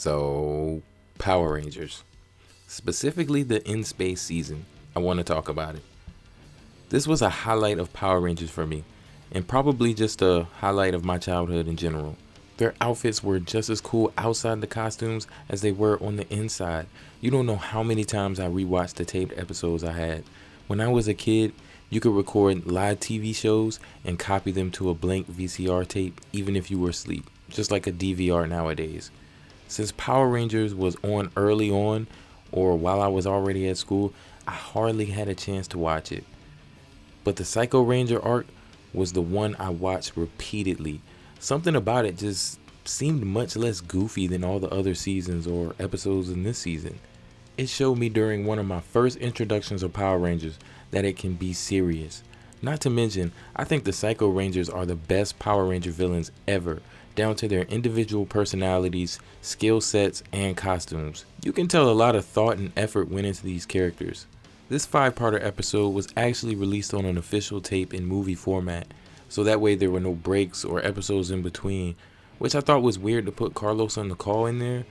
So, Power Rangers. Specifically the In Space season. I want to talk about it. This was a highlight of Power Rangers for me, and probably just a highlight of my childhood in general. Their outfits were just as cool outside the costumes as they were on the inside. You don't know how many times I rewatched the taped episodes I had. When I was a kid, you could record live TV shows and copy them to a blank VCR tape even if you were asleep, just like a DVR nowadays. Since Power Rangers was on early on, or while I was already at school, I hardly had a chance to watch it. But the Psycho Ranger arc was the one I watched repeatedly. Something about it just seemed much less goofy than all the other seasons or episodes in this season. It showed me during one of my first introductions of Power Rangers that it can be serious. Not to mention, I think the Psycho Rangers are the best Power Ranger villains ever, down to their individual personalities, skill sets, and costumes. You can tell a lot of thought and effort went into these characters. This 5-parter episode was actually released on an official tape in movie format, so that way there were no breaks or episodes in between, which I thought was weird to put Carlos on the call in there.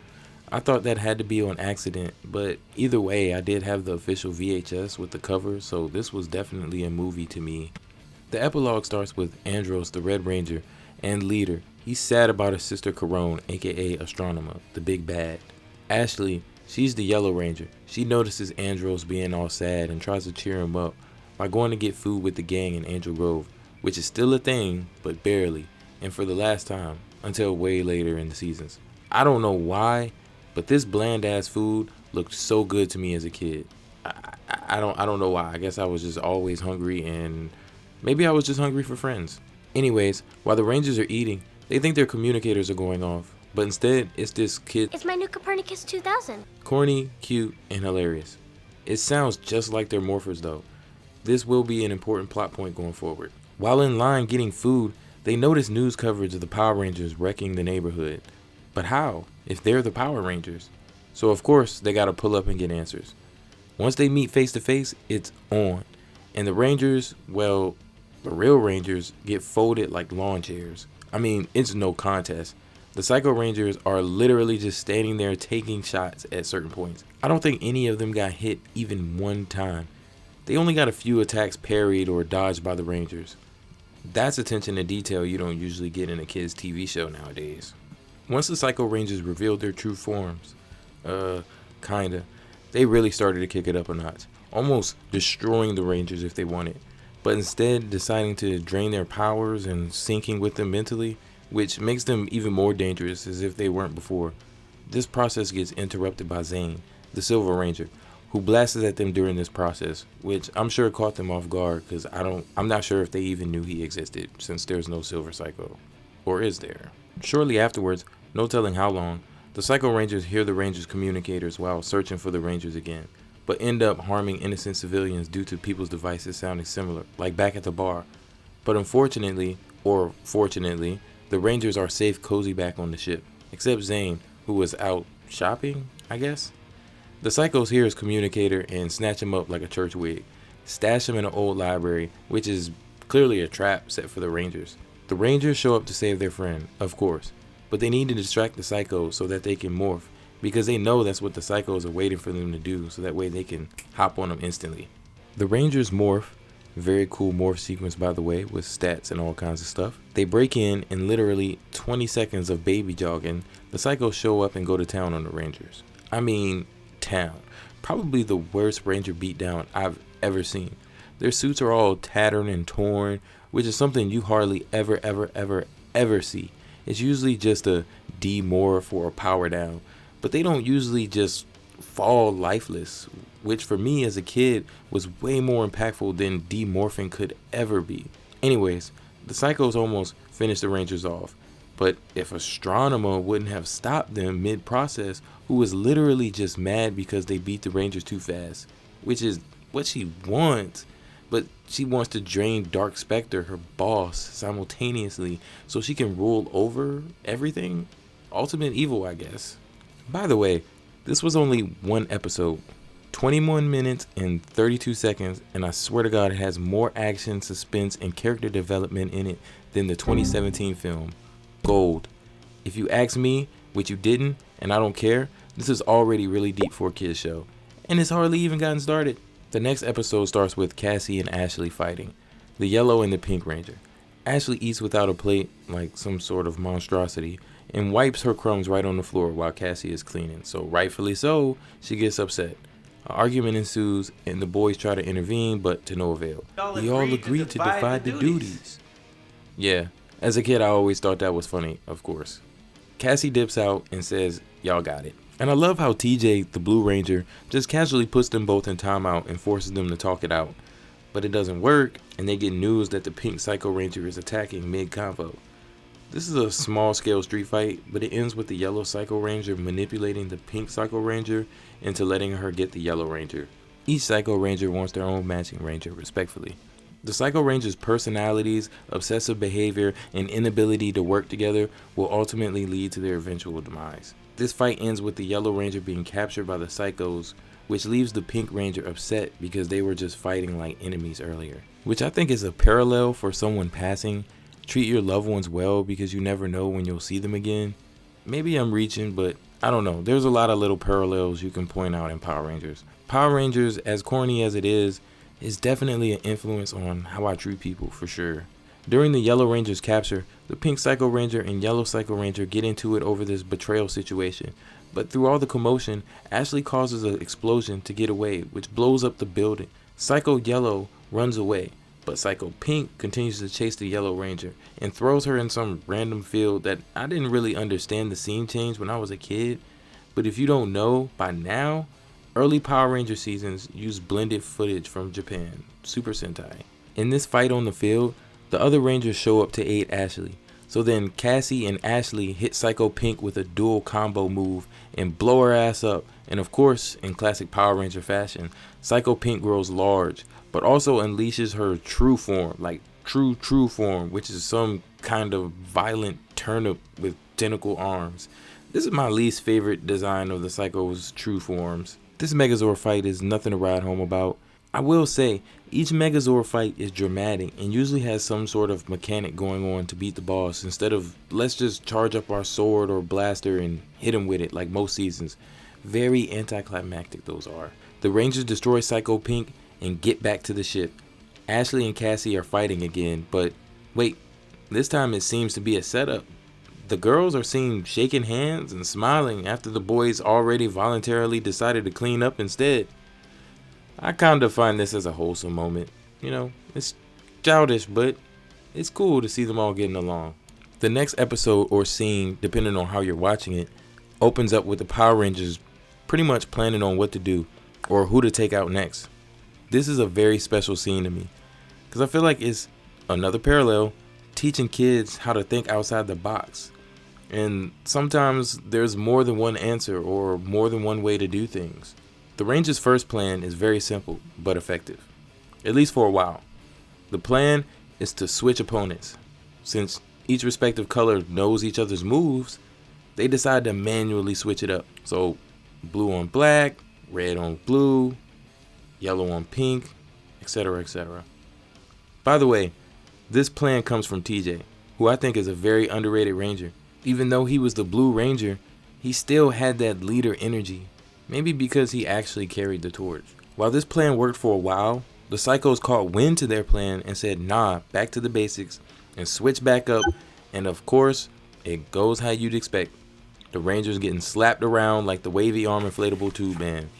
I thought that had to be on accident, but either way, I did have the official VHS with the cover, so this was definitely a movie to me. The epilogue starts with Andros, the Red Ranger, and leader. He's sad about his sister Carone, aka Astronema, the big bad. Ashley, she's the Yellow Ranger. She notices Andros being all sad and tries to cheer him up by going to get food with the gang in Angel Grove, which is still a thing, but barely, and for the last time, until way later in the seasons. I don't know why, but this bland ass food looked so good to me as a kid. I don't know why. I guess I was just always hungry, and maybe I was just hungry for friends. Anyways, while the Rangers are eating, they think their communicators are going off, but instead it's this kid. It's my new Copernicus 2000. Corny, cute, and hilarious. It sounds just like their morphers though. This will be an important plot point going forward. While in line getting food, they notice news coverage of the Power Rangers wrecking the neighborhood. But how, if they're the Power Rangers? So of course, they gotta pull up and get answers. Once they meet face to face, it's on. And the Rangers, well, the real Rangers get folded like lawn chairs. I mean, it's no contest. The Psycho Rangers are literally just standing there taking shots at certain points. I don't think any of them got hit even one time. They only got a few attacks parried or dodged by the Rangers. That's attention to detail you don't usually get in a kid's TV show nowadays. Once the Psycho Rangers revealed their true forms, they really started to kick it up a notch, almost destroying the Rangers if they wanted, but instead deciding to drain their powers and syncing with them mentally, which makes them even more dangerous as if they weren't before. This process gets interrupted by Zane, the Silver Ranger, who blasted at them during this process, which I'm sure caught them off guard because I'm not sure if they even knew he existed since there's no Silver Psycho. Or is there? Shortly afterwards, no telling how long, the Psycho Rangers hear the Rangers' communicators while searching for the Rangers again, but end up harming innocent civilians due to people's devices sounding similar, like back at the bar. But unfortunately, or fortunately, the Rangers are safe cozy back on the ship, except Zane, who was out shopping, I guess? The Psychos hear his communicator and snatch him up like a church wig, stash him in an old library, which is clearly a trap set for the Rangers. The Rangers show up to save their friend, of course, but they need to distract the Psychos so that they can morph, because they know that's what the Psychos are waiting for them to do, so that way they can hop on them instantly. The Rangers morph, very cool morph sequence by the way, with stats and all kinds of stuff. They break in literally 20 seconds of baby jogging, the Psychos show up and go to town on the Rangers. I mean, town. Probably the worst Ranger beatdown I've ever seen. Their suits are all tattered and torn, which is something you hardly ever see. It's usually just a demorph or a power down, but they don't usually just fall lifeless, which for me as a kid was way more impactful than demorphing could ever be. Anyways, the Psychos almost finished the Rangers off, but if Astronema wouldn't have stopped them mid-process, who was literally just mad because they beat the Rangers too fast, which is what she wants. But she wants to drain Dark Spectre, her boss, simultaneously so she can rule over everything. Ultimate evil, I guess. By the way, this was only one episode, 21 minutes and 32 seconds, and I swear to God it has more action, suspense, and character development in it than the 2017 film, Gold. If you ask me, which you didn't, and I don't care. This is already really deep for a kid's show, and it's hardly even gotten started. The next episode starts with Cassie and Ashley fighting, the yellow and the pink ranger. Ashley eats without a plate like some sort of monstrosity and wipes her crumbs right on the floor while Cassie is cleaning, so rightfully so, she gets upset. An argument ensues and the boys try to intervene, but to no avail. We all agreed to divide the duties. Yeah, as a kid I always thought that was funny, of course. Cassie dips out and says, y'all got it. And I love how TJ, the Blue Ranger, just casually puts them both in timeout and forces them to talk it out. But it doesn't work, and they get news that the Pink Psycho Ranger is attacking mid-convo. This is a small-scale street fight, but it ends with the Yellow Psycho Ranger manipulating the Pink Psycho Ranger into letting her get the Yellow Ranger. Each Psycho Ranger wants their own matching Ranger, respectfully. The Psycho Rangers' personalities, obsessive behavior, and inability to work together will ultimately lead to their eventual demise. This fight ends with the Yellow Ranger being captured by the Psychos, which leaves the Pink Ranger upset because they were just fighting like enemies earlier. Which I think is a parallel for someone passing. Treat your loved ones well because you never know when you'll see them again. Maybe I'm reaching, but I don't know. There's a lot of little parallels you can point out in Power Rangers. Power Rangers, as corny as it is definitely an influence on how I treat people for sure. During the Yellow Ranger's capture, the Pink Psycho Ranger and Yellow Psycho Ranger get into it over this betrayal situation. But through all the commotion, Ashley causes an explosion to get away, which blows up the building. Psycho Yellow runs away, but Psycho Pink continues to chase the Yellow Ranger and throws her in some random field that I didn't really understand the scene change when I was a kid. But if you don't know by now, early Power Ranger seasons used blended footage from Japan, Super Sentai. In this fight on the field, the other Rangers show up to aid Ashley. So then Cassie and Ashley hit Psycho Pink with a dual combo move and blow her ass up. And of course, in classic Power Ranger fashion, Psycho Pink grows large, but also unleashes her true form, like true form, which is some kind of violent turnip with tentacle arms. This is my least favorite design of the Psycho's true forms. This Megazord fight is nothing to write home about. I will say, each Megazord fight is dramatic and usually has some sort of mechanic going on to beat the boss instead of let's just charge up our sword or blaster and hit him with it like most seasons. Very anticlimactic those are. The Rangers destroy Psycho Pink and get back to the ship. Ashley and Cassie are fighting again, but wait, this time it seems to be a setup. The girls are seen shaking hands and smiling after the boys already voluntarily decided to clean up instead. I kind of find this as a wholesome moment. You know, it's childish, but it's cool to see them all getting along. The next episode or scene, depending on how you're watching it, opens up with the Power Rangers pretty much planning on what to do or who to take out next. This is a very special scene to me because I feel like it's another parallel teaching kids how to think outside the box. And sometimes there's more than one answer or more than one way to do things. The Rangers' first plan is very simple but effective, at least for a while. The plan is to switch opponents. Since each respective color knows each other's moves, they decide to manually switch it up. So blue on black, red on blue, yellow on pink, etc., etc. By the way, this plan comes from TJ, who I think is a very underrated Ranger. Even though he was the Blue Ranger, he still had that leader energy. Maybe because he actually carried the torch. While this plan worked for a while, the Psychos caught wind to their plan and said, nah, back to the basics, and switched back up. And of course, it goes how you'd expect. The Rangers getting slapped around like the wavy arm inflatable tube man.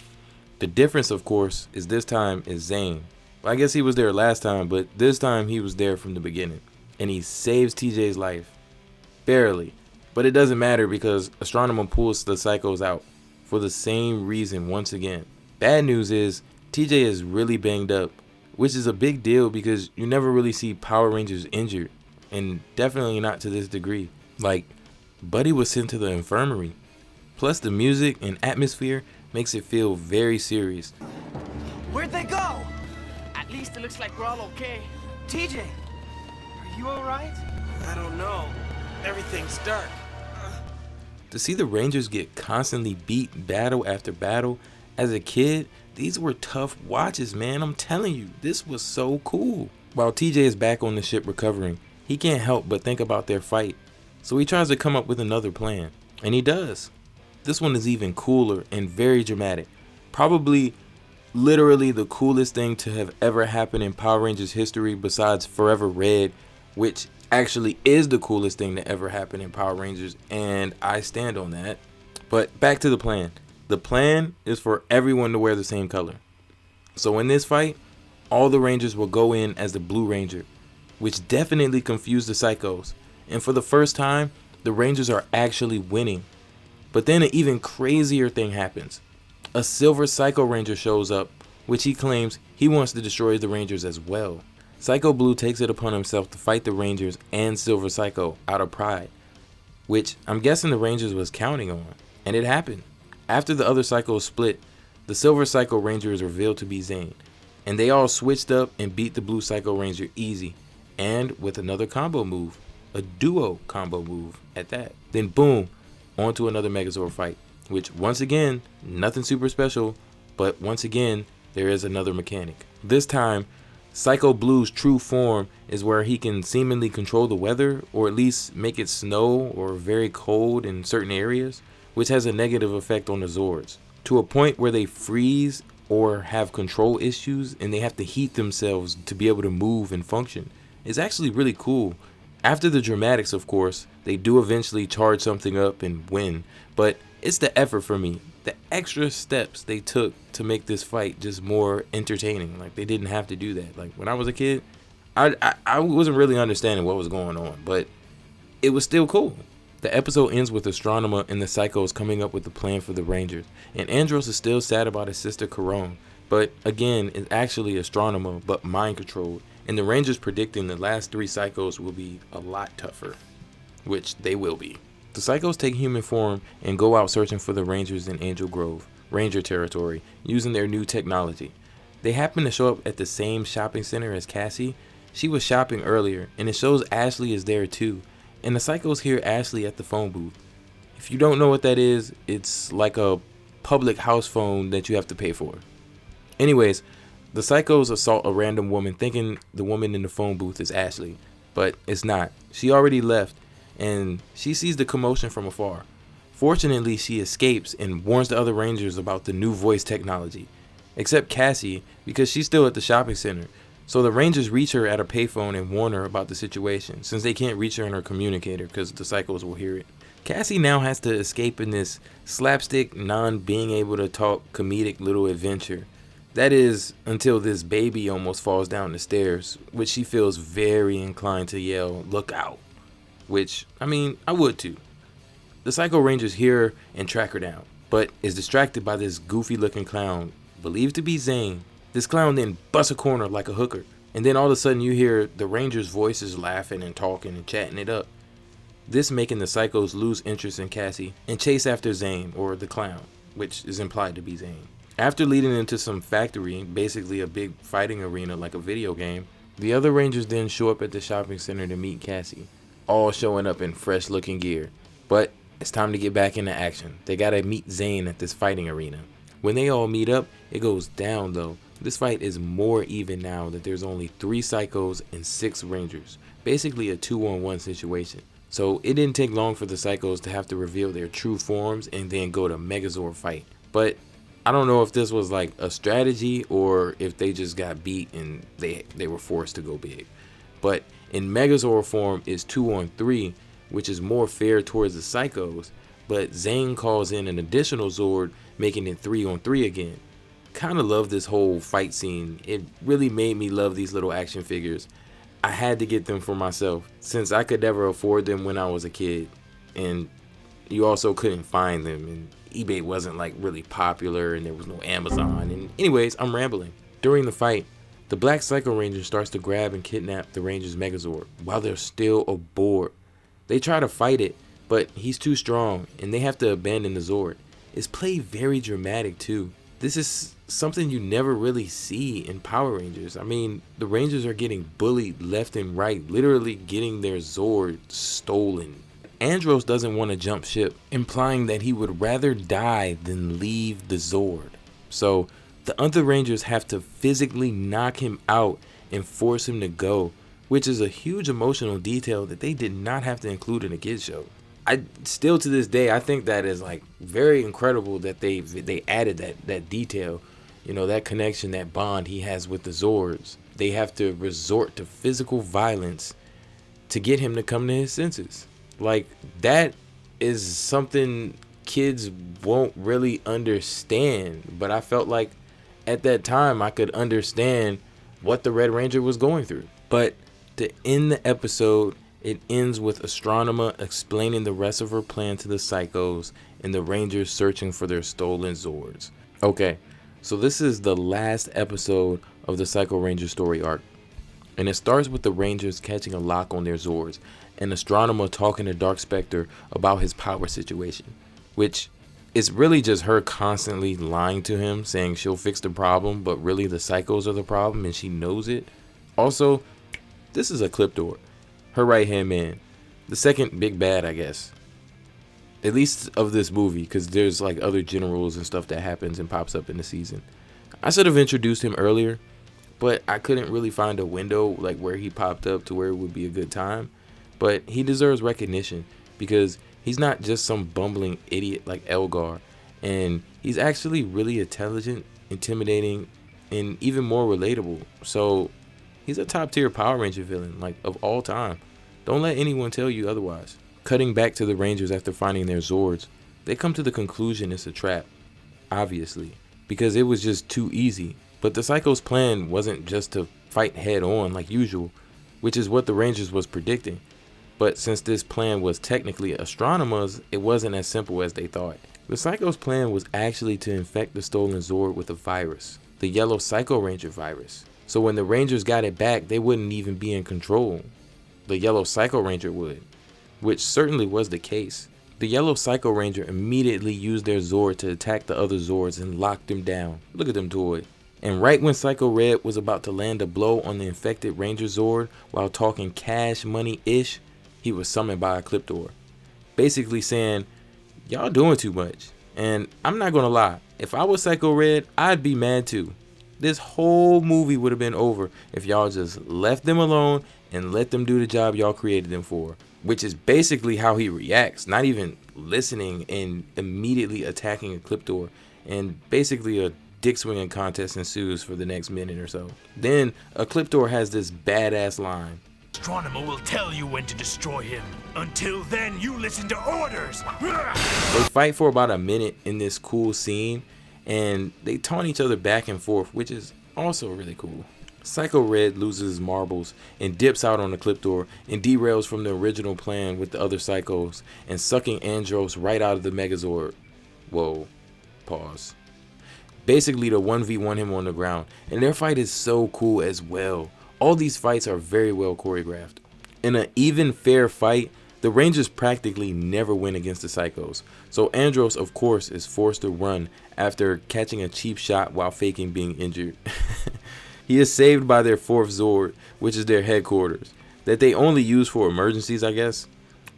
The difference, of course, is this time is Zane. Well, I guess he was there last time, but this time he was there from the beginning. And he saves TJ's life. Barely. But it doesn't matter because Astronomer pulls the Psychos out for the same reason once again. Bad news is TJ is really banged up, which is a big deal because you never really see Power Rangers injured, and definitely not to this degree. Like, Buddy was sent to the infirmary. Plus the music and atmosphere makes it feel very serious. Where'd they go? At least it looks like we're all okay. TJ, are you alright? I don't know. Everything's dark. To see the Rangers get constantly beat battle after battle, as a kid, these were tough watches, man. I'm telling you, this was so cool. While TJ is back on the ship recovering, he can't help but think about their fight. So he tries to come up with another plan. And he does. This one is even cooler and very dramatic. Probably literally the coolest thing to have ever happened in Power Rangers history besides Forever Red, which actually is the coolest thing to ever happen in Power Rangers, and I stand on that. But back to the plan. The plan is for everyone to wear the same color. So in this fight, all the Rangers will go in as the Blue Ranger, which definitely confused the Psychos. And for the first time, the Rangers are actually winning. But then an even crazier thing happens. A Silver Psycho Ranger shows up, which he claims he wants to destroy the Rangers as well. Psycho Blue takes it upon himself to fight the Rangers and Silver Psycho out of pride, which I'm guessing the Rangers was counting on, and it happened. After the other Psychos split, the Silver Psycho Ranger is revealed to be Zane, and they all switched up and beat the Blue Psycho Ranger easy, and with another combo move, a duo combo move at that. Then boom, on to another Megazord fight, which once again, nothing super special, but once again, there is another mechanic. This time, Psycho Blue's true form is where he can seemingly control the weather, or at least make it snow or very cold in certain areas, which has a negative effect on the Zords, to a point where they freeze or have control issues and they have to heat themselves to be able to move and function. It's actually really cool. After the dramatics, of course, they do eventually charge something up and win, but it's the effort for me. The extra steps they took to make this fight just more entertaining. Like, they didn't have to do that. Like, when I was a kid, I wasn't really understanding what was going on, but it was still cool. The episode ends with Astronema and the Psychos coming up with a plan for the Rangers, and Andros is still sad about his sister Karone, but again, it's actually Astronema, but mind controlled, and the Rangers predicting the last 3 Psychos will be a lot tougher, which they will be. The Psychos take human form and go out searching for the Rangers in Angel Grove, Ranger territory, using their new technology. They happen to show up at the same shopping center as Cassie. She was shopping earlier, and it shows Ashley is there too. And the Psychos hear Ashley at the phone booth. If you don't know what that is, it's like a public house phone that you have to pay for. Anyways, the Psychos assault a random woman thinking the woman in the phone booth is Ashley, but it's not. She already left, and she sees the commotion from afar. Fortunately, she escapes and warns the other Rangers about the new voice technology, except Cassie, because she's still at the shopping center. So the Rangers reach her at a payphone and warn her about the situation, since they can't reach her in her communicator because the Psychos will hear it. Cassie now has to escape in this slapstick, non-being able to talk comedic little adventure. That is, until this baby almost falls down the stairs, which she feels very inclined to yell, "Look out!" Which, I mean, I would too. The Psycho Rangers hear her and track her down, but is distracted by this goofy looking clown, believed to be Zane. This clown then busts a corner like a hooker, and then all of a sudden you hear the Rangers' voices laughing and talking and chatting it up. This making the Psychos lose interest in Cassie and chase after Zane, or the clown, which is implied to be Zane. After leading into some factory, basically a big fighting arena like a video game, the other Rangers then show up at the shopping center to meet Cassie, all showing up in fresh looking gear. But it's time to get back into action. They gotta meet Zane at this fighting arena. When they all meet up, it goes down though. This fight is more even now that there's only 3 Psychos and 6 Rangers. Basically a 2-on-1 situation. So it didn't take long for the Psychos to have to reveal their true forms and then go to Megazord fight. But I don't know if this was like a strategy or if they just got beat and they were forced to go big. But in Megazord form is 2-on-3, which is more fair towards the Psychos, but Zane calls in an additional Zord, making it 3-on-3 again. Kind of love this whole fight scene. It really made me love these little action figures. I had to get them for myself since I could never afford them when I was a kid, and you also couldn't find them, and eBay wasn't like really popular, and there was no Amazon. And anyways, I'm rambling. During the fight, the Black Psycho Ranger starts to grab and kidnap the Rangers' Megazord while they're still aboard. They try to fight it, but he's too strong and they have to abandon the Zord. It's played very dramatic too. This is something you never really see in Power Rangers. I mean, the Rangers are getting bullied left and right, literally getting their Zord stolen. Andros doesn't want to jump ship, implying that he would rather die than leave the Zord. So the other Rangers have to physically knock him out and force him to go, which is a huge emotional detail that they did not have to include in a kids show. I still to this day I think that is like very incredible that they added that detail, you know, that connection, that bond he has with the Zords. They have to resort to physical violence to get him to come to his senses. Like, that is something kids won't really understand, but I felt like at that time I could understand what the Red Ranger was going through. But to end the episode, it ends with Astronema explaining the rest of her plan to the Psychos and the Rangers searching for their stolen Zords. Okay, so this is the last episode of the Psycho Ranger story arc. And it starts with the Rangers catching a lock on their Zords and Astronema talking to Dark Spectre about his power situation, which is really just her constantly lying to him, saying she'll fix the problem, but really the Psychos are the problem and she knows it. Also, this is Ecliptor, her right-hand man, the second big bad, I guess, at least of this movie, because there's like other generals and stuff that happens and pops up in the season. I should have introduced him earlier, but I couldn't really find a window like where he popped up to where it would be a good time. But he deserves recognition because he's not just some bumbling idiot like Elgar, and he's actually really intelligent, intimidating, and even more relatable. So he's a top tier Power Ranger villain, like, of all time. Don't let anyone tell you otherwise. Cutting back to the Rangers after finding their Zords, they come to the conclusion it's a trap, obviously, because it was just too easy. But the Psychos' plan wasn't just to fight head on like usual, which is what the Rangers was predicting. But since this plan was technically Astronema's, it wasn't as simple as they thought. The Psychos' plan was actually to infect the stolen Zord with a virus, the yellow Psycho Ranger virus. So when the Rangers got it back, they wouldn't even be in control. The yellow Psycho Ranger would, which certainly was the case. The yellow Psycho Ranger immediately used their Zord to attack the other Zords and lock them down. Look at them toy. And right when Psycho Red was about to land a blow on the infected Ranger Zord while talking cash money-ish, he was summoned by Ecliptor, basically saying, y'all doing too much. And I'm not gonna lie, if I was Psycho Red, I'd be mad too. This whole movie would have been over if y'all just left them alone and let them do the job y'all created them for, which is basically how he reacts, not even listening and immediately attacking Ecliptor, and basically a dick swinging contest ensues for the next minute or so. Then Ecliptor has this badass line. Astronema will tell you when to destroy him. Until then, you listen to orders. They fight for about a minute in this cool scene, and they taunt each other back and forth, which is also really cool. Psycho Red loses his marbles and dips out on Ecliptor and derails from the original plan with the other Psychos and sucking Andros right out of the Megazord. Whoa, pause. Basically to 1v1 him on the ground, and their fight is so cool as well. All these fights are very well choreographed. In an even fair fight, the Rangers practically never win against the Psychos, so Andros of course is forced to run after catching a cheap shot while faking being injured. He is saved by their 4th Zord, which is their headquarters, that they only use for emergencies, I guess.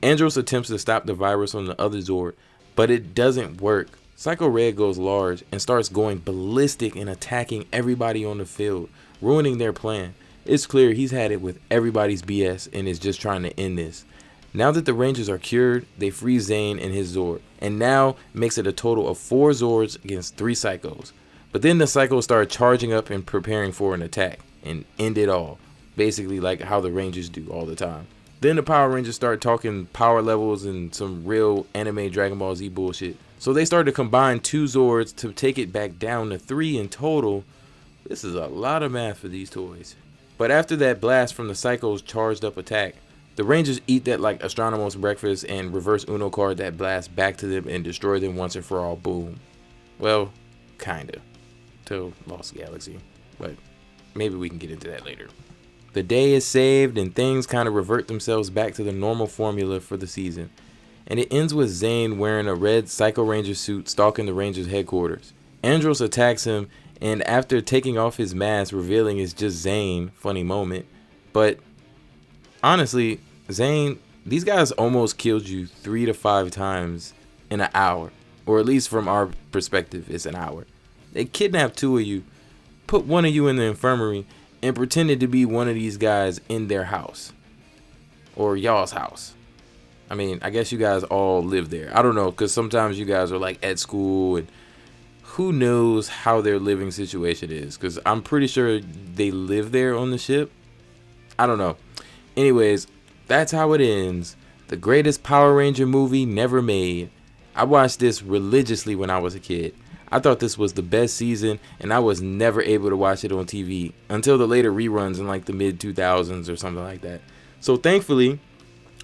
Andros attempts to stop the virus on the other Zord, but it doesn't work. Psycho Red goes large and starts going ballistic and attacking everybody on the field, ruining their plan. It's clear he's had it with everybody's BS and is just trying to end this. Now that the Rangers are cured, they free Zane and his Zord, and now makes it a total of 4 Zords against 3 Psychos. But then the Psychos start charging up and preparing for an attack and end it all, basically like how the Rangers do all the time. Then the Power Rangers start talking power levels and some real anime Dragon Ball Z bullshit. So they start to combine 2 Zords to take it back down to 3 in total. This is a lot of math for these toys. But after that blast from the Psychos' charged up attack, the Rangers eat that like Astronema's breakfast and reverse Uno card that blast back to them and destroy them once and for all. Boom. Well, kinda. Till Lost Galaxy. But maybe we can get into that later. The day is saved and things kind of revert themselves back to the normal formula for the season. And it ends with Zane wearing a red Psycho Ranger suit stalking the Rangers' headquarters. Andros attacks him, and after taking off his mask, revealing it's just Zane, funny moment. But honestly, Zane, these guys almost killed you 3 to 5 times in an hour. Or at least from our perspective, it's an hour. They kidnapped 2 of you, put 1 of you in the infirmary, and pretended to be one of these guys in their house. Or y'all's house. I mean, I guess you guys all live there. I don't know, because sometimes you guys are like at school, and who knows how their living situation is, because I'm pretty sure they live there on the ship. I don't know. Anyways, that's how it ends. The greatest Power Ranger movie never made. I watched this religiously when I was a kid. I thought this was the best season, and I was never able to watch it on TV until the later reruns in like the mid 2000s or something like that. So thankfully,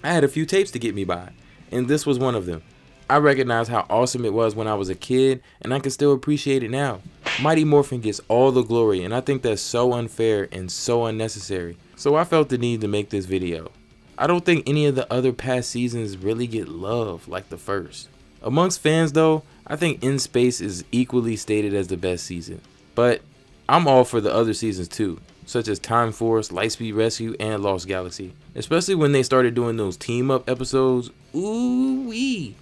I had a few tapes to get me by, and this was one of them. I recognize how awesome it was when I was a kid, and I can still appreciate it now. Mighty Morphin gets all the glory, and I think that's so unfair and so unnecessary. So I felt the need to make this video. I don't think any of the other past seasons really get love like the first. Amongst fans though, I think In Space is equally stated as the best season. But I'm all for the other seasons too, such as Time Force, Lightspeed Rescue, and Lost Galaxy. Especially when they started doing those team up episodes. Ooh wee.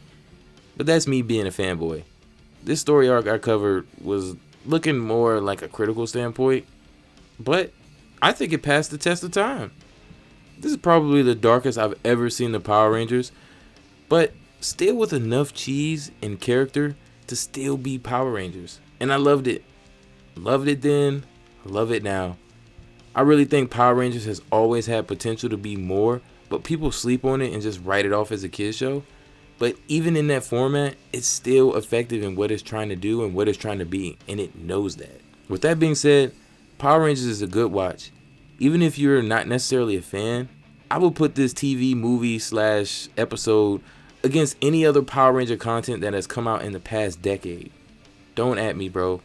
But that's me being a fanboy. This story arc I covered was looking more like a critical standpoint, but I think it passed the test of time. This is probably the darkest I've ever seen the Power Rangers, but still with enough cheese and character to still be Power Rangers. And I loved it. Loved it then, love it now. I really think Power Rangers has always had potential to be more, but people sleep on it and just write it off as a kid's show. But even in that format, it's still effective in what it's trying to do and what it's trying to be, and it knows that. With that being said, Power Rangers is a good watch. Even if you're not necessarily a fan, I would put this TV movie / episode against any other Power Ranger content that has come out in the past decade. Don't at me, bro.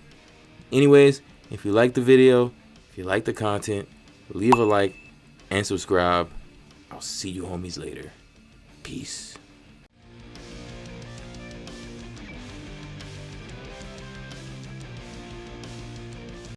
Anyways, if you like the video, if you like the content, leave a like and subscribe. I'll see you homies later. Peace.